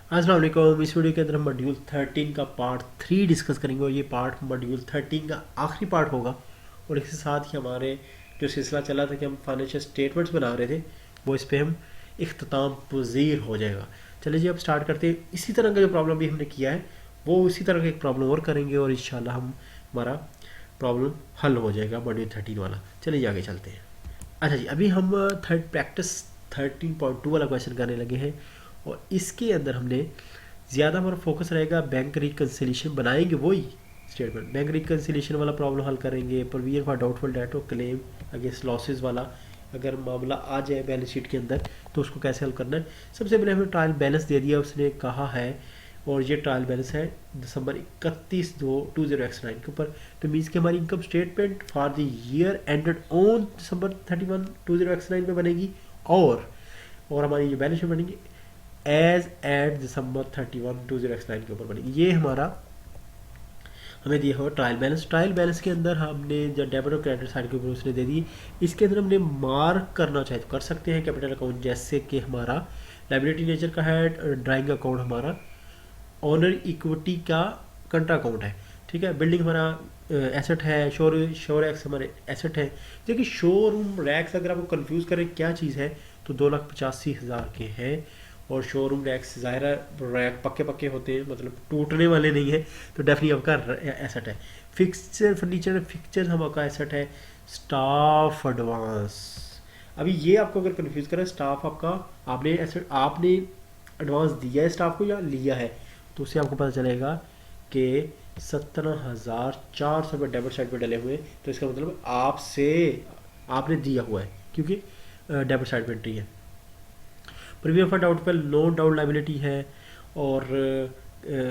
अस्सलाम वालेकुम। इस वीडियो के अंदर हम मॉड्यूल 13 का पार्ट 3 डिस्कस करेंगे और ये पार्ट मॉड्यूल 13 का आखिरी पार्ट होगा। और इसके साथ ही हमारे जो सिलसिला चला था कि हम फाइनेंशियल स्टेटमेंट्स बना रहे थे वो इस पर हम इख्तिताम पज़ीर हो जाएगा। चलिए जी अब स्टार्ट करते हैं। इसी तरह का जो प्रॉब्लम भी हमने किया है वो उसी तरह का एक प्रॉब्लम और करेंगे और इंशाल्लाह हम हमारा प्रॉब्लम हल हो जाएगा मॉड्यूल 13 वाला। चलिए जी आगे चलते हैं। अच्छा जी, अभी हम प्रैक्टिस 13.2 वाला क्वेश्चन करने लगे हैं और इसके अंदर हमने ज़्यादा हमारा फोकस रहेगा बैंक रिकन्सिलेशन बनाएंगे, वही स्टेटमेंट बैंक रिकन्सिलेशन वाला प्रॉब्लम हल करेंगे। प्रोविजन फॉर डाउटफुल डेट और क्लेम अगेंस्ट लॉसेस वाला अगर मामला आ जाए बैलेंस शीट के अंदर तो उसको कैसे हल करना है। सबसे पहले हमें ट्रायल बैलेंस दे दिया, उसने कहा है और ये ट्रायल बैलेंस है दिसंबर 31/2/2009 के ऊपर। तो मीन्स कि हमारी income statement for the year ended on December 31/2009 में बनेगी और हमारी जो बैलेंस शीट बनेगी एज एट दिसंबर 31/2009 के ऊपर बनेगी। ये हमारा हमें दिया हुआ ट्रायल बैलेंस। ट्रायल बैलेंस के अंदर हमने जो डेबिट और क्रेडिट साइड के ऊपर उसने दे दी, इसके अंदर हमने मार्क करना चाहे तो कर सकते हैं कैपिटल अकाउंट, जैसे कि हमारा लाइबिलिटी नेचर का है, ड्राइंग अकाउंट हमारा ऑनर इक्विटी का कंट्रा अकाउंट है, ठीक है। बिल्डिंग हमारा एसेट है, शोर एक्स हमारे एसेट है। देखिए शोरूम रैक्स अगर आपको कंफ्यूज करें क्या चीज़ है तो 2,85,000 के हैं और शोरूम रैक्स ज़ाहिर रैक पक्के पक्के होते हैं, मतलब टूटने वाले नहीं है, तो डेफिनेटली आपका एसेट है। फिक्सचर फर्नीचर फिक्सचर हम आपका एसेट है। स्टाफ एडवांस, अभी ये आपको अगर कंफ्यूज करें स्टाफ आपका आपने एसेट आपने एडवांस दिया है स्टाफ को या लिया है, तो उससे आपको पता चलेगा कि 17,400 डेबिट साइड पे डले हुए, तो इसका मतलब आपने दिया हुआ है क्योंकि डेबिट साइड पे एंट्री है। Premium for doubtful non doubt liability है और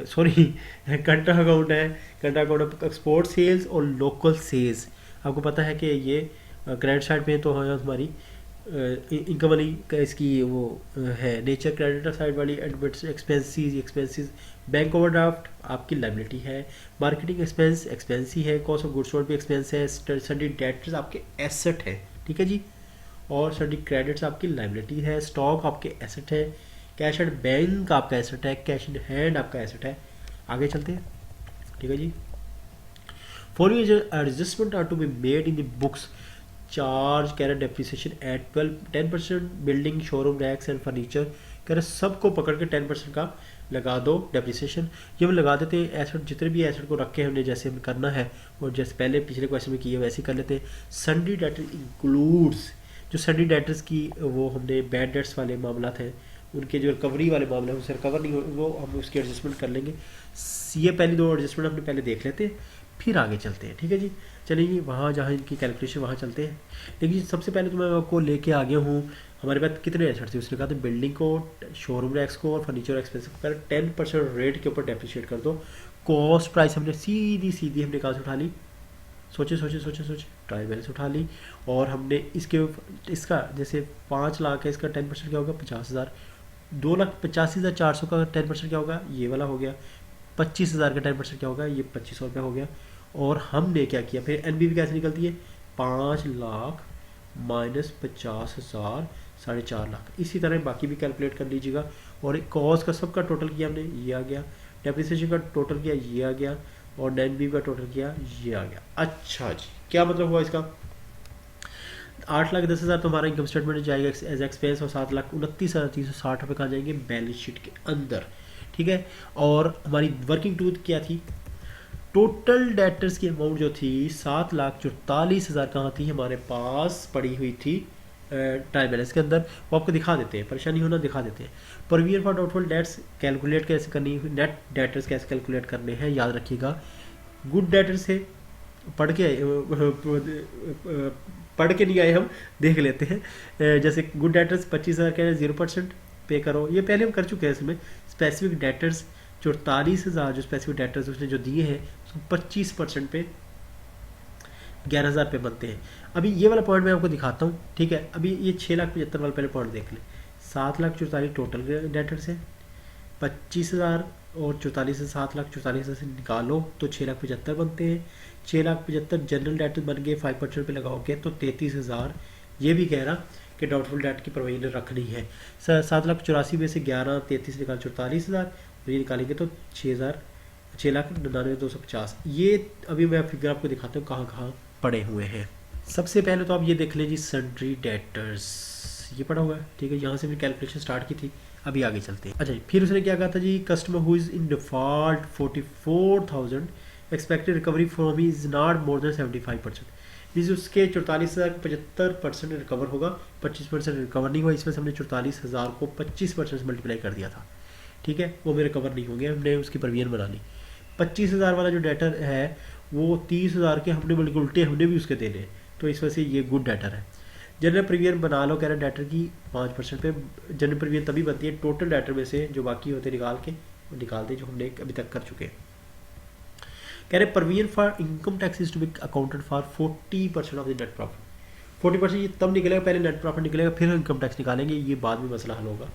सॉरी कंट्रा अकाउंट है। कंट्रा अकाउंट एक्सपोर्ट सेल्स और लोकल सेल्स, आपको पता है कि ये क्रेडिट साइड पे तो हमारी इनकम वाली का इसकी वो है नेचर। क्रेडिटर साइड वाली एक्सपेंसेस बैंक ओवरड्राफ्ट आपकी लाइबिलिटी है। मार्केटिंग एक्सपेंस ही है। कॉस्ट ऑफ गुड्स सोल्ड भी एक्सपेंस है। सडी डेटर्स आपके एसेट है, ठीक है जी, और सडी क्रेडिट्स आपकी लाइबिलिटी है। स्टॉक आपके एसेट है। कैश एट बैंक आपका एसेट है। कैश इन हैंड आपका एसेट है। आगे चलते हैं, ठीक है जी। Following adjustment are to be made in the books. Charge कह रहे depreciation at 10%। Building showroom racks and furniture कह रहे सबको पकड़ के 10% का लगा दो डेप्रिसिएशन। ये हम लगा देते हैं एसेट, जितने भी एसेट को रख के हमने जैसे हमें करना है और जैसे पहले पिछले क्वेश्चन में किए वैसे ही कर लेते हैं। सन्डी डेटर इंक्लूड्स, जो सन्डी डेटर्स की वो हमने बैड डेट्स वाले मामला थे उनके जो रिकवरी वाले मामले हैं उनसे रिकवर नहीं हो, वो हम उसकी एडजस्टमेंट कर लेंगे। ये पहली दो एडजस्टमेंट हमने पहले देख लेते हैं फिर आगे चलते हैं, ठीक है जी। चलिए जी वहाँ जहाँ इनकी कैलकुलेशन वहाँ चलते हैं। लेकिन सबसे पहले तो मैं आपको लेके आ गया हूँ हमारे पास कितने एसेट थे। उसने कहा था बिल्डिंग को, शोरूम रैक्स को और फर्नीचर एक्सपेंस को 10% रेट के ऊपर डेप्रिशिएट कर दो। कॉस्ट प्राइस हमने सीधी हमने कहाँ से उठा ली, सोचे ट्रायल बैलेंस उठा ली और हमने इसका जैसे 5 लाख है, इसका 10% क्या होगा 50,000। 2,85,400 का 10% क्या होगा ये वाला हो गया। 25,000 का 10% क्या होगा ये 2,500 रुपये हो गया। और हमने क्या किया फिर एनबीवी कैसे निकलती है 5 लाख माइनस 50,000 4.5 लाख। इसी तरह बाकी भी कैलकुलेट कर लीजिएगा। और कॉस्ट का सबका टोटल किया हमने ये आ गया, डेप्रिसिएशन का टोटल किया ये आ गया और एनबीवी का टोटल किया ये आ गया। अच्छा जी क्या मतलब हुआ इसका, 8,10,000 तो हमारा इनकम स्टेटमेंट जाएगा एज एक्सपेंस और 7,29,360 रुपये कहाँ जाएंगे बैलेंस शीट के अंदर, ठीक है। और हमारी वर्किंग टूथ क्या थी, टोटल डेटर्स की अमाउंट जो थी 7,44,000 कहाँ थी हमारे पास पड़ी हुई थी ट्रायल बैलेंस के अंदर। वो आपको दिखा देते हैं, परेशानी होना दिखा देते हैं। Provision for doubtful debts calculate कैसे करनी, नेट डेटर्स कैसे कैलकुलेट करने हैं याद रखिएगा। गुड डेटर्स है पढ़ के नहीं आए हम, देख लेते हैं। जैसे गुड डेटर्स 25,000 के 0% पे करो, ये पहले हम कर चुके हैं। इसमें स्पेसिफिक डेटर्स 44,000 जो स्पेसिफिक डेटर्स उसने जो दिए हैं उसको 25% पे 11,000 पे बनते हैं। अभी ये वाला पॉइंट मैं आपको दिखाता हूँ, ठीक है। अभी ये 6,75,000 वाला पहले पॉइंट देख लें। 7,44,000 टोटल डेटर्स है, 25,000 और 44 से 7,44,000 से निकालो तो 6,75,000 बनते हैं। 6,75,000 जनरल डेटर्स बन गए, 5% पे लगाओगे तो 33,000। ये भी कह रहा कि डाउटफुल डेट की प्रोविजन रखनी है। 7,84,000 में से 11,33 निकाल 44,000, ये निकालेंगे तो 6,99,250। ये अभी मैं फिगर आपको दिखाता हूँ कहाँ कहाँ पड़े हुए हैं। सबसे पहले तो आप ये देख लें जी, सन्ड्री डेटर्स, ये पड़ा हुआ है, ठीक है। यहाँ से भी कैलकुलेशन स्टार्ट की थी, अभी आगे चलते हैं। अच्छा जी, फिर उसने क्या कहा था जी, customer who is in default 44,000 expected recovery from is not more than 75%। Means उसके 44,000 का 75% रिकवर होगा, 25% रिकवर नहीं हुआ। इसमें से हमने 44,000 को 25% से मल्टीप्लाई कर दिया था, ठीक है। वो मेरे रिकवर नहीं होंगे, हमने उसकी प्रोविजन बना ली। 25,000 वाला जो डेटर है वो 30,000 के हमने बल्कि उल्टे हमने भी उसके देने हैं, तो इस वजह से ये गुड डेटर है। जनरल प्रीमियम बना लो, कह रहे डेटर की 5% पे। जनरल प्रीमियम तभी बनती है टोटल डेटर में से जो बाकी होते निकाल दे जो हमने अभी तक कर चुके हैं। कह रहे provision for income tax is to be accounted for 40% of the net profit. 40% ये तब निकलेगा, पहले नेट प्रॉफिट निकलेगा फिर इनकम टैक्स निकालेंगे, ये बाद में मसला हल होगा।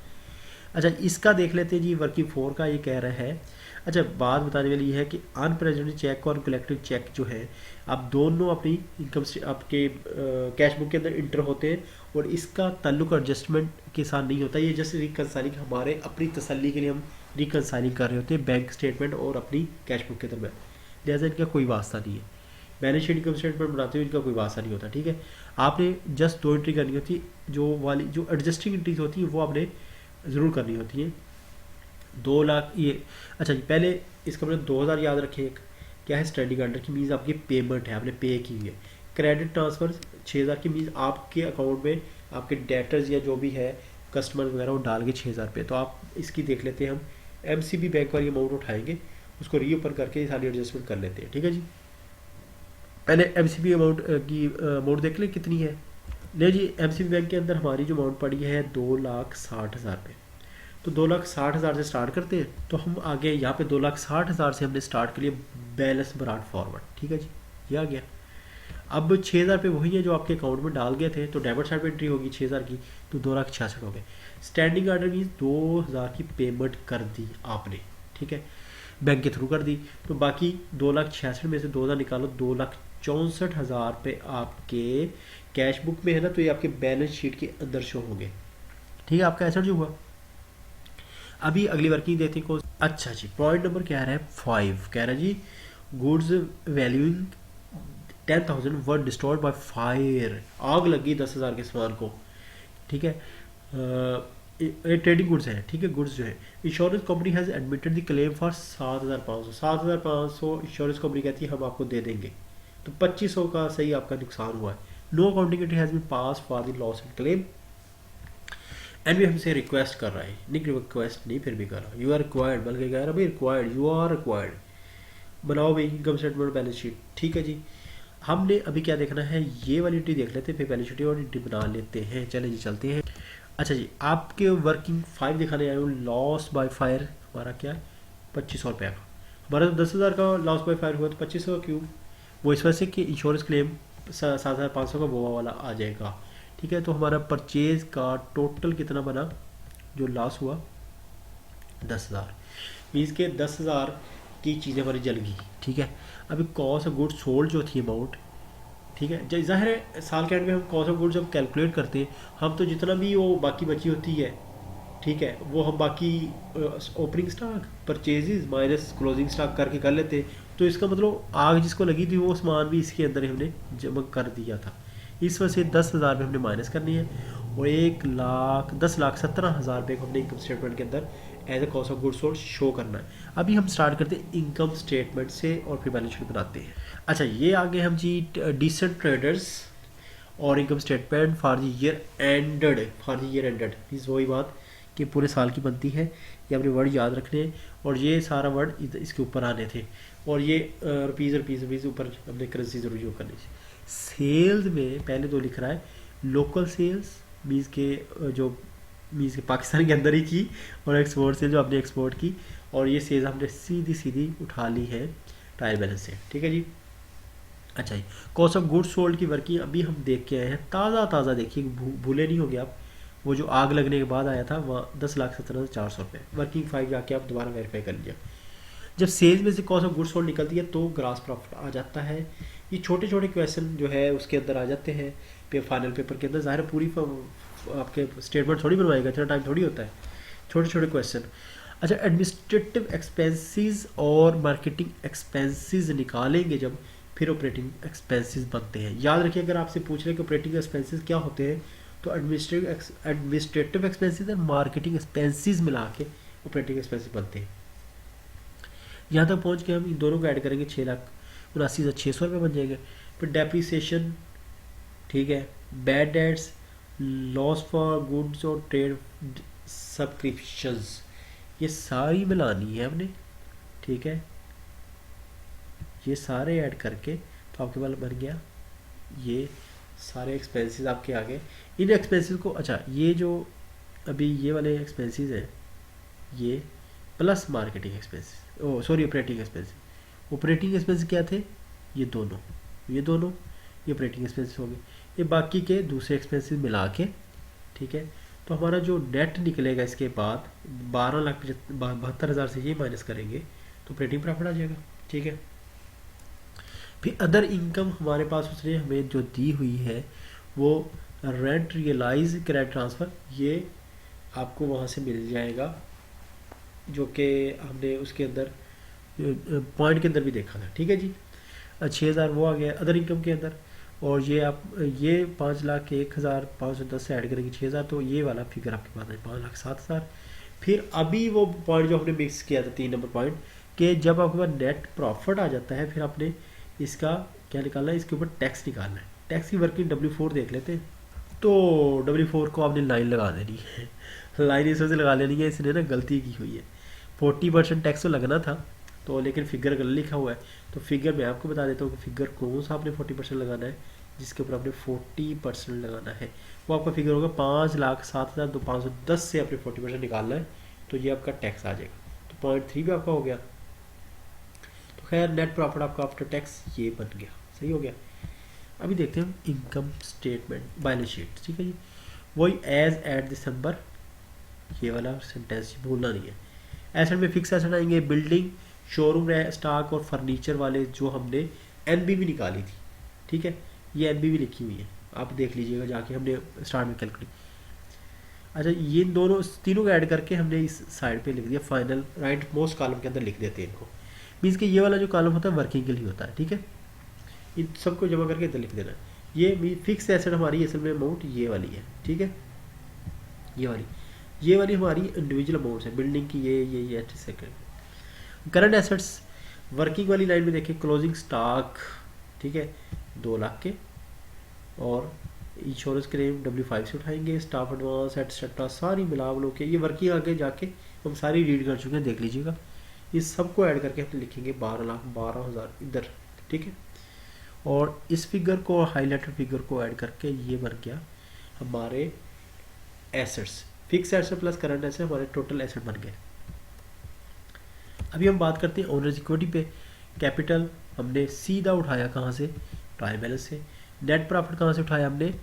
अच्छा, इसका देख लेते हैं जी, वर्किंग फोर का ये कह रहा है। अच्छा, बात बताने वाली ये है कि अनप्रेजेंट चेक और कलेक्टिव चेक जो है, आप दोनों अपनी इनकम से आपके कैश बुक के अंदर इंटर होते हैं, और इसका ताल्लुक एडजस्टमेंट के साथ नहीं होता। ये जस्ट रिकनसाइलिंग, हमारे अपनी तसल्ली के लिए हम रिकनसाइलिंग कर रहे होते हैं बैंक स्टेटमेंट और अपनी कैश बुक के दरमियान, लिहाजा इनका कोई वास्ता नहीं है। बैलेंस शीट इनकम स्टेटमेंट बनाते हुए इनका कोई वास्ता नहीं होता, ठीक है। आपने जस्ट 2 एंट्री करनी होती है, जो एडजस्टिंग एंट्रीज होती है वो आपने ज़रूर करनी होती है। 2 लाख ये, अच्छा जी, पहले इसका मतलब 2,000 याद रखें। एक क्या है, स्टैंडिंग ऑर्डर की मीन्स आपकी पेमेंट है, आपने पे की हुई है। क्रेडिट ट्रांसफ़र 6,000 की मीन्स आपके अकाउंट में आपके डेटर्स या जो भी है कस्टमर वगैरह वो डाल के 6,000 रुपये। तो आप इसकी देख लेते हैं, हम MCB बैंक वाली अमाउंट उठाएंगे, उसको रीओपन करके सारी एडजस्टमेंट कर लेते हैं, ठीक है जी। पहले MCB अमाउंट की अमाउंट देख लें कितनी है। ले जी, MCB बैंक के अंदर हमारी जो अमाउंट पड़ी है 2,60,000 रुपये। तो 2,60,000 से स्टार्ट करते हैं। तो हम आगे यहाँ पे 2,60,000 से हमने स्टार्ट के लिए बैलेंस ब्रॉट फॉरवर्ड, ठीक है जी, ये आ गया। अब 6,000 रुपये वही है जो आपके अकाउंट में डाल गए थे, तो डेबिट साइड पे एंट्री होगी 6,000 की, तो 2,66,000 हो गए। स्टैंडिंग ऑर्डर मीन्स 2,000 की पेमेंट कर दी आपने, ठीक है, बैंक के थ्रू कर दी। तो बाकी 2,66,000 में से 2,000 निकालो, 2,64,000 रुपये आपके कैश बुक में है ना, तो ये आपके बैलेंस शीट के अंदर शो होंगे, ठीक है। आपका एसेट जो हुआ। अभी अगली वर्किंग देते को। अच्छा जी, पॉइंट नंबर क्या रहा है 5, कह रहा है जी, goods valuing 10,000 were destroyed by fire. आग लगी 10,000 के सामान को, ठीक है। ये ट्रेडिंग गुड्स है, ठीक है, गुड्स जो है। Insurance company has admitted the claim for 7,500। 7,500 insurance company कहती है हम आपको दे देंगे, तो 2,500 का सही आपका नुकसान हुआ है। No accounting entry has been pass for the loss and claim and भी हमसे रिक्वेस्ट कर रहा है, नहीं रिक्वेस्ट नहीं फिर भी कर रहा, यू आर रिक्वायर्ड, बल्कि कह रहा भाई रिक्वायर्ड, यू आर रिक्वायर्ड, बनाओ भाई इनकम स्टेटमेंट बैलेंस शीट, ठीक है जी। हमने अभी क्या देखना है, ये वाली एंट्री देख लेते हैं, फिर बैलेंस शीट और एंट्री बना लेते हैं। चले जी, चलते हैं। अच्छा जी, आपके वर्किंग 5 दिखाने आए हूँ। लॉस बाय फायर हमारा क्या है 2,500 रुपये का। हमारा तो 10,000 का लॉस बाय फायर हुआ, तो 2,500 का क्यों, वो इस वजह से कि इंश्योरेंस क्लेम 7,500 का वो वाला आ जाएगा, ठीक है। तो हमारा परचेज का टोटल कितना बना जो लॉस हुआ 10,000, मीन्स के 10,000 की चीज़ें हमारी जल गई, ठीक है। अभी कॉस्ट ऑफ गुड्स सोल्ड जो थी अमाउंट, ठीक है, जब ज़ाहिर है साल के एंड में हम कॉस्ट ऑफ गुड्स जब कैलकुलेट करते हैं, हम तो जितना भी वो बाकी बची होती है, ठीक है, वो हम बाकी opening stock purchases minus closing stock करके कर लेते। तो इसका मतलब आग जिसको लगी थी वो सामान भी इसके अंदर हमने जमा कर दिया था। इस वजह से 10,000 रुपये हमने माइनस करनी है, और 10,17,000 रुपये को हमने इनकम स्टेटमेंट के अंदर as a cost of goods sold show करना है। अभी हम स्टार्ट करते हैं इनकम स्टेटमेंट से और फिर बैलेंस शीट बनाते हैं। अच्छा, ये आगे हम जी डिसेंट ट्रेडर्स और income statement for the year ended, means वही बात कि पूरे साल की बनती है। ये अपने वर्ड याद रखने हैं, और ये सारा वर्ड इसके ऊपर आने थे, और ये रुपीज़ ऊपर हमने करेंसी जरूर यूज करनी चाहिए। सेल्स में पहले तो लिख रहा है लोकल सेल्स, मीन्स के पाकिस्तान के अंदर ही की, और एक्सपोर्ट सेल जो हमने एक्सपोर्ट की, और ये सेल्स हमने सीधी उठा ली है ट्रायल बैलेंस से, ठीक है जी। अच्छा जी, कॉस्ट ऑफ गुड्स सोल्ड की वर्किंग अभी हम देख के आए हैं, ताज़ा देखिए, भूले नहीं होंगे आप। वो जो आग लगने के बाद आया था वहाँ 10,17,400 रुपये। वर्किंग 5 जाके आप दोबारा वेरीफाई कर लीजिए। जब सेल्स में से कॉस्ट ऑफ गुड्स सोल्ड निकलती है तो ग्रास प्रॉफिट आ जाता है। ये छोटे क्वेश्चन जो है उसके अंदर आ जाते हैं फाइनल पेपर के अंदर। ज़ाहिर पूरी आपके स्टेटमेंट थोड़ी बनवाएगा, इतना टाइम थोड़ी होता है, छोटे छोटे क्वेश्चन। अच्छा, एडमिनिस्ट्रेटिव एक्सपेंसेस और मार्केटिंग एक्सपेंसेस निकालेंगे जब, फिर ऑपरेटिंग एक्सपेंसेस बनते हैं। याद रखिए, अगर आपसे पूछ रहे हैं कि ऑपरेटिंग एक्सपेंसेस क्या होते हैं, तो एडमिनिस्ट्रेटिव एक्सपेंसेस और मार्केटिंग एक्सपेंसेस मिला के ऑपरेटिंग एक्सपेंसेस बनते हैं। यहाँ तक पहुँच के हम इन दोनों को ऐड करेंगे, 6,79,600 रुपये बन जाएंगे। फिर डेप्रीसिएशन, ठीक है, bad debts, loss for goods और ट्रेड सब्सक्रिप्शंस, ये सारी मिलानी है हमने, ठीक है। ये सारे ऐड करके तो आपके पास बन गया ये सारे एक्सपेंसेस आपके आ गए। इन एक्सपेंसेस को, अच्छा ये जो अभी ये वाले एक्सपेंसेस हैं, ये plus marketing expenses, oh sorry operating expenses. Operating expenses क्या थे, ये दोनों, ये दोनों, ये ऑपरेटिंग एक्सपेंसेस हो गए। ये बाकी के दूसरे एक्सपेंसेस मिला के, ठीक है। तो हमारा जो नेट निकलेगा इसके बाद 12,72,000 से ये माइनस करेंगे तो ऑपरेटिंग प्रॉफिट आ जाएगा, ठीक है। फिर अदर इनकम हमारे पास उसने हमें जो दी हुई है वो रेंट रियलाइज क्रेडिट ट्रांसफ़र, ये आपको वहाँ से मिल जाएगा, जो कि हमने उसके अंदर पॉइंट के अंदर भी देखा था, ठीक है जी। 6,000 वो आ गया अदर इनकम के अंदर, और ये आप ये 5,01,510 से ऐड करेंगे 6,000, तो ये वाला फिगर आपके पास है 5,07,000। फिर अभी वो पॉइंट जो हमने मिक्स किया था 3 नंबर पॉइंट, कि जब आपके पास नेट प्रॉफिट आ जाता है फिर आपने इसका क्या निकालना है, इसके ऊपर टैक्स निकालना है। टैक्स की वर्किंग W4 देख लेते हैं। तो W4 को आपने लाइन लगा देनी है, लाइन इस वजह से लगा लेनी है, इसने ना गलती की हुई है। 40% टैक्स तो लगना था, तो लेकिन फिगर गलत लिखा हुआ है। तो फिगर मैं आपको बता देता हूँ कि फिगर कौन सा आपने 40% लगाना है, जिसके ऊपर आपने 40% लगाना है। वो आपका फिगर होगा 5,07,510 से आपने 40% निकालना है, तो ये आपका टैक्स आ जाएगा। तो 0.3 भी आपका हो गया। तो खैर नेट प्रॉफिट आपका आफ्टर टैक्स ये बन गया, सही हो गया। अभी देखते हैं इनकम स्टेटमेंट, बैलेंस शीट, ठीक है जी। वही एज एट दिसंबर, ये वाला सेंटेंस भूलना नहीं है। एसेट में फिक्स एसेट आएंगे, बिल्डिंग, शोरूम, स्टॉक और फर्नीचर वाले जो हमने एनबीवी निकाली थी, ठीक है। ये एनबीवी लिखी हुई है, आप देख लीजिएगा जाके, हमने स्टार्ट में कैलकुलेट। अच्छा, ये दोनों तीनों को ऐड करके हमने इस साइड पे लिख दिया, फाइनल राइट मोस्ट कॉलम के अंदर लिख देते हैं इनको। मीन्स कि ये वाला जो कॉलम होता है वर्किंग के लिए होता है, ठीक है। इन सबको जमा करके इधर लिख देना है। ये फिक्स एसेट हमारी असल में अमाउंट ये वाली है, ठीक है। ये वाली हमारी इंडिविजुअल अमाउंट्स है, बिल्डिंग की ये सेकंड। करंट एसेट्स वर्किंग वाली लाइन में देखें, क्लोजिंग स्टॉक, ठीक है, 2 लाख के, और इंश्योरेंस क्लेम W5 से उठाएंगे, स्टाफ एडवांस एटसेट्रा सारी मिला लो के, ये वर्किंग आगे जाके हम सारी रीड कर चुके हैं, देख लीजिएगा। इस सबको ऐड करके हम लिखेंगे 12,12,000 इधर, ठीक है। और इस फिगर को, हाईलाइटेड फिगर को ऐड करके ये बन गया हमारे assets, fix asset plus current asset, हमारे टोटल एसेट बन गए। अभी हम बात करते हैं ओनर्स इक्विटी पे। कैपिटल हमने सीधा उठाया कहाँ से, ट्रायल बैलेंस से। नेट प्रॉफिट कहाँ से उठाया हमने,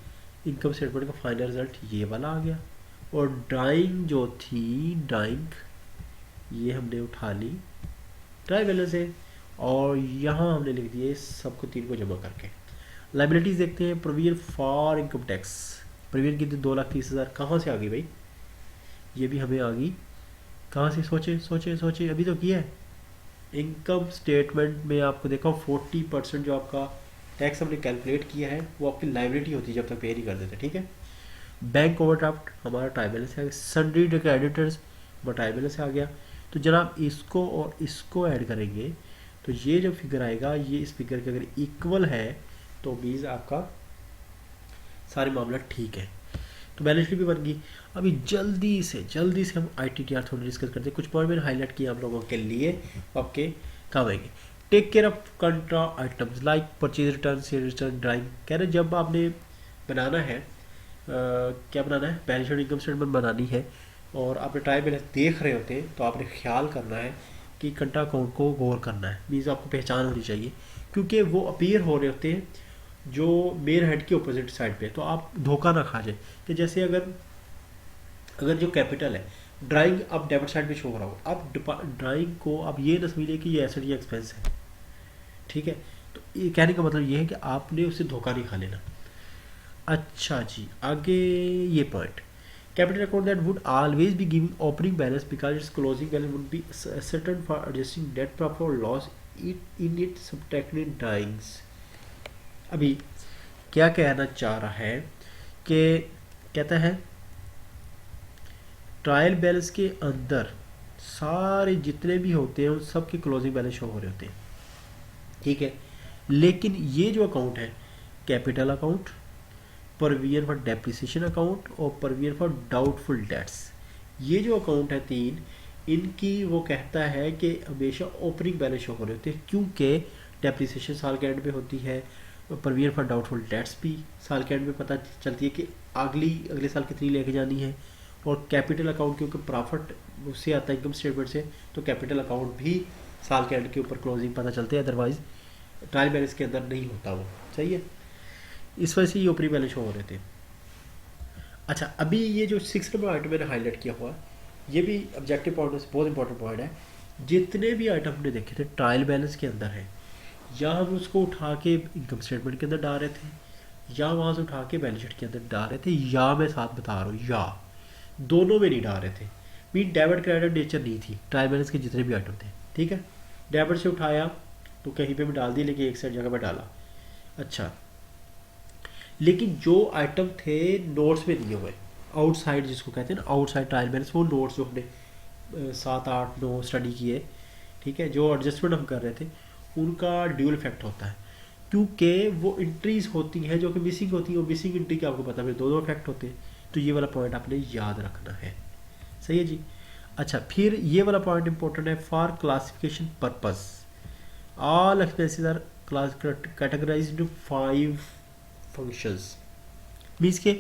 इनकम स्टेटमेंट का फाइनल रिजल्ट ये वाला आ गया। और ड्राइंग जो थी, ड्राइंग ये हमने उठा ली ट्रायल बैलेंस से, और यहाँ हमने लिख दिए सबको 3 को जमा करके। लाइबिलिटीज देखते हैं, provision for income tax, provision की 2,30,000 कहाँ से आ गई भाई, ये भी हमें आ गई कहाँ से, सोचे अभी तो किया है। इनकम स्टेटमेंट में आपको देखा 40% जो आपका टैक्स हमने कैलकुलेट किया है वो आपकी लाइबिलिटी होती है जब तक पे नहीं कर देते, ठीक है। बैंक ओवरड्राफ्ट हमारा ट्रायल बैलेंस से आ गया, सन्ड्री क्रेडिटर्स हमारा ट्रायल बैलेंस से आ गया। तो जनाब इसको और इसको ऐड करेंगे तो ये जो फिगर आएगा, ये इस फिगर के अगर इक्वल है तो मीन्स आपका सारे मामला ठीक है। तो बैलेंस शीट भी बन गई। अभी जल्दी से हम ITTR थोड़ी डिस्कस करते हैं। कुछ पॉइंट मैंने हाईलाइट किया आप लोगों के लिए, आपके काम आएंगे। Take care of contra items like purchase return, sale return, drawing. कह रहे जब आपने बनाना है क्या बनाना है, बैलेंस शीट इनकम स्टेटमेंट बनानी है और आपने ट्रायल बैलेंस देख रहे होते हैं, तो आपने ख्याल करना है कि कंट्रा अकाउंट को गौर करना है, मीन्स आपको पहचान होनी चाहिए, क्योंकि वो अपीयर हो रहे होते हैं जो मेन हेड के अपोजिट साइड पे। तो आप धोखा ना खा जाए कि जैसे अगर जो कैपिटल है, ड्राइंग आप डेबिट साइड पे शो करा हो, आप ड्राइंग को आप ये ना समझिए कि ये एसेट या एक्सपेंस है, ठीक है। तो ये कहने का मतलब ये है कि आपने उससे धोखा नहीं खा लेना। अच्छा जी, आगे ये point, capital account that would always be giving opening balance because its closing balance would be certain for adjusting net profit or loss in its subtracted drawings। अभी क्या कहना चाह रहा है कि कहता है ट्रायल बैलेंस के अंदर सारे जितने भी होते हैं उन सब के क्लोजिंग बैलेंस शो हो रहे होते हैं, ठीक है। लेकिन ये जो अकाउंट है, capital account, provision for depreciation account और प्रोविजन फॉर डाउटफुल डेट्स, ये जो अकाउंट है तीन, इनकी वो कहता है कि हमेशा ओपनिंग बैलेंस शो हो रहे होते हैं, क्योंकि डेप्रिसिएशन साल के एंड में होती है, प्रोविजन फॉर डाउटफुल डेट्स भी साल के एंड में पता चलती है कि अगले साल कितनी लेके जानी है। और कैपिटल अकाउंट क्योंकि प्रॉफिट उससे आता है इनकम स्टेटमेंट से, तो कैपिटल अकाउंट भी साल के एंड के ऊपर क्लोजिंग पता चलते हैं, अदरवाइज ट्रायल बैलेंस के अंदर नहीं होता वो, सही है। इस वजह से ये ओपनिंग बैलेंस शो हो रहे थे। अच्छा, अभी ये जो 6 नंबर आइटम मैंने हाईलाइट किया हुआ है, ये भी ऑब्जेक्टिव पॉइंट से बहुत इंपॉर्टेंट पॉइंट है। जितने भी आइटम हमने देखे थे ट्रायल बैलेंस के अंदर है, या हम उसको उठा के इनकम स्टेटमेंट के अंदर डाल रहे थे, या वहाँ से उठा के बैलेंस शीट के अंदर डाल रहे थे, या मैं साथ बता रहा हूँ या दोनों में नहीं डाल रहे थे, मीन डेबिट क्रेडिट नेचर नहीं थी ट्रायल बैलेंस के जितने भी आइटम थे, ठीक है। डेबिट से उठाया तो कहीं पे भी डाल दी, लेकिन एक साइड जगह पर डाला। अच्छा, लेकिन जो आइटम थे नोट्स में दिए हुए, आउटसाइड जिसको कहते हैं ना, आउटसाइड ट्रायल बैलेंस, वो नोट्स जो हमने 7, 8, 9 स्टडी किए, ठीक है, जो एडजस्टमेंट हम कर रहे थे, उनका ड्यूल इफेक्ट होता है, क्योंकि वो एंट्रीज होती हैं जो कि मिसिंग होती हैं, और मिसिंग एंट्री के आपको पता है दो इफेक्ट होते हैं, तो ये वाला पॉइंट आपने याद रखना है, सही है जी। अच्छा, फिर ये वाला पॉइंट इंपॉर्टेंट है, for classification purpose all expenses are categorized into 5 functions, means के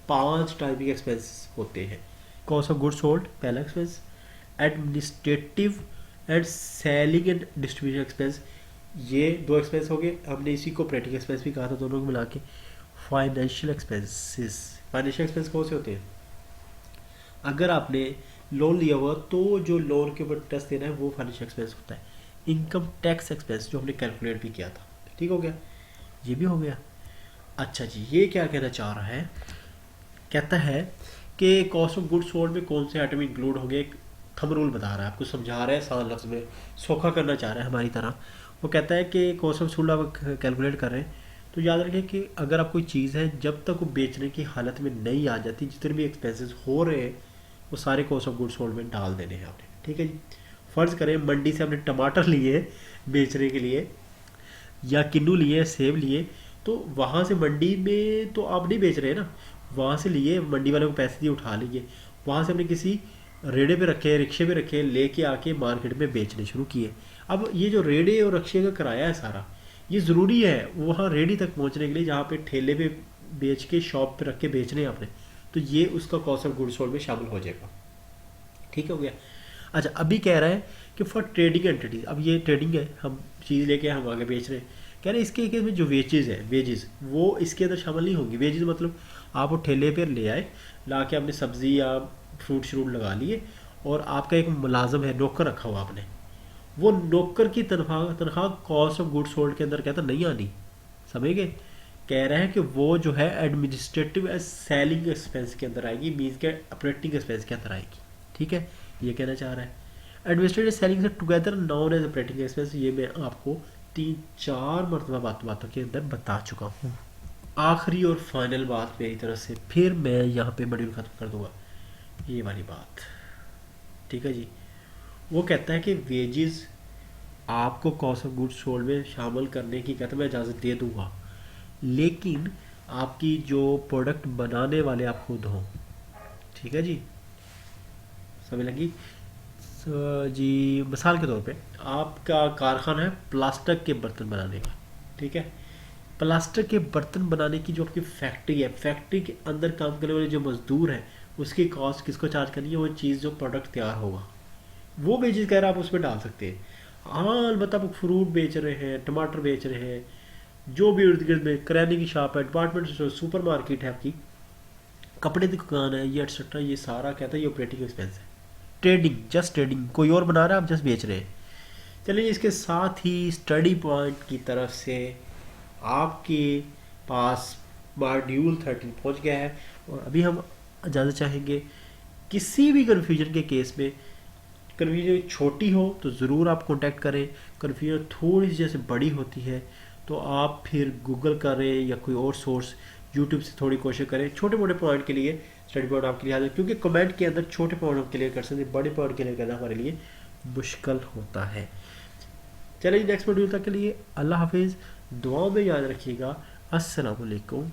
5 टाइप के एक्सपेंसेस होते हैं। कॉस्ट ऑफ गुड्स सोल्ड पहला expense, administrative and selling and distribution expense, ये 2 एक्सपेंस हो गए। हमने इसी को ऑपरेटिंग एक्सपेंस भी कहा था, दोनों को मिला के। फाइनेंशियल एक्सपेंसेस, फाइनेंशियल एक्सपेंस कौन से होते हैं? अगर आपने लोन लिया हुआ तो जो लोन के ऊपर इंटरेस्ट देना है वो फाइनेंशियल एक्सपेंस होता है। इनकम टैक्स एक्सपेंस जो हमने कैलकुलेट भी किया था, ठीक हो गया, ये भी हो गया। अच्छा जी, ये क्या कहना चाह रहा है, कहता है कि कॉस्ट ऑफ गुड्स सोल्ड में कौन से आइटम इंक्लूड होंगे, एक थंब रूल बता रहा है, आपको समझा रहा है, आसान लफ्ज़ में सौखा करना चाह रहा है हमारी तरह। वो कहता है कि कॉस्ट ऑफ सोल्ड आप कैलकुलेट कर रहे हैं तो याद रखें कि अगर आप कोई चीज़ है जब तक वो बेचने की हालत में नहीं आ जाती, जितने भी एक्सपेंसेस हो रहे हैं वो सारे कॉस्ट ऑफ गुड्स सोल्ड में डाल देने हैं आपने, ठीक है जी। फ़र्ज़ करें मंडी से आपने टमाटर लिए बेचने के लिए, या किन्नू लिए, सेब लिए, तो वहाँ से मंडी में तो आप नहीं बेच रहे ना, वहाँ से लिए, मंडी वाले को पैसे दिए, उठा लिए, वहाँ से हमने किसी रेड़े पे रखे, रिक्शे पे रखे, लेके आके मार्केट में बेचने शुरू किए। अब ये जो रेड़े और रिक्शे का किराया है सारा, ये ज़रूरी है वहाँ रेडी तक पहुँचने के लिए, जहाँ पे ठेले पे बेच के शॉप पे रख के बेचने हैं आपने, तो ये उसका कॉस्ट ऑफ गुड्स सोल्ड में शामिल हो जाएगा, ठीक हो गया। अच्छा, अभी कह रहा है कि फॉर ट्रेडिंग एंटिटीज, अब ये ट्रेडिंग है, हम चीज़ लेके हम आगे बेच रहे हैं, कह रहे हैं इसके केस में जो वेजेस है, वेजेस वो इसके अंदर शामिल नहीं होंगी। वेजेस मतलब आप वो ठेले पर ले आए, ला के आपने सब्ज़ी या फ्रूट श्रूट लगा लिए, और आपका एक मुलाजम है, नौकर रखा हुआ आपने, वो नौकर की तनख्वाह कॉस्ट ऑफ गुड्स सोल्ड के अंदर कहता नहीं आनी, समझ गए। कह रहे हैं कि वो जो है एडमिनिस्ट्रेटिव सेलिंग एक्सपेंस के अंदर आएगी, मीन्स के ऑपरेटिंग एक्सपेंस के अंदर आएगी, ठीक है, ये कहना चाह रहा है। एडमिनिस्ट्रेटिव सेलिंग से together known as operating expense, ये मैं आपको 3-4 मरतबा बातों के अंदर बता चुका हूँ। आखिरी और फाइनल बात मेरी तरफ से, फिर मैं यहाँ पे मॉड्यूल खत्म कर दूंगा, ये वाली बात, ठीक है जी। वो कहता है कि वेजेस आपको कॉस्ट ऑफ गुड्स सोल्ड में शामिल करने की कहता है मैं इजाज़त दे दूंगा, लेकिन आपकी जो प्रोडक्ट बनाने वाले आप खुद हों, ठीक है जी, समझ लगी जी। मिसाल के तौर पे आपका कारखाना है प्लास्टिक के बर्तन बनाने का, ठीक है, प्लास्टिक के बर्तन बनाने की जो आपकी फैक्ट्री है, फैक्ट्री के अंदर काम करने वाले जो मजदूर हैं उसकी कॉस्ट किसको चार्ज करनी है, वो चीज़ जो प्रोडक्ट तैयार होगा वो बेचेस कह रहे आप उसमें डाल सकते हैं। हाँ, अलबत्त आप फ्रूट बेच रहे हैं, टमाटर बेच रहे हैं, जो भी इर्द गिर्द में किराने की शॉप है, डिपार्टमेंट स्टोर, सुपर मार्केट है आपकी, कपड़े की दुकान है, ये एटसेट्रा, ये सारा कहता है ये ऑपरेटिंग एक्सपेंस है। ट्रेडिंग, जस्ट ट्रेडिंग, कोई और बना रहा है, आप जस्ट बेच रहे हैं। चलिए, इसके साथ ही स्टडी पॉइंट की तरफ से आपके पास मॉड्यूल 13 पहुंच गया है। और अभी हम इजाज़त चाहेंगे, किसी भी कन्फ्यूजन के केस में, कन्फ्यूजन छोटी हो तो ज़रूर आप कांटेक्ट करें, कन्फ्यूजन थोड़ी सी जैसे बड़ी होती है तो आप फिर गूगल करें या कोई और सोर्स, यूट्यूब से थोड़ी कोशिश करें। छोटे मोटे पॉइंट के लिए स्टडी पॉइंट आपके लिए हाजिर, क्योंकि कमेंट के अंदर छोटे पॉइंट हम क्लियर कर सकते हैं, बड़े पॉइंट क्लियर करना हमारे लिए मुश्किल होता है। चलिए नेक्स्ट मॉड्यूल तक के लिए अल्लाह हाफिज़, दुआओं में याद रखिएगा। अस्सलाम वालेकुम।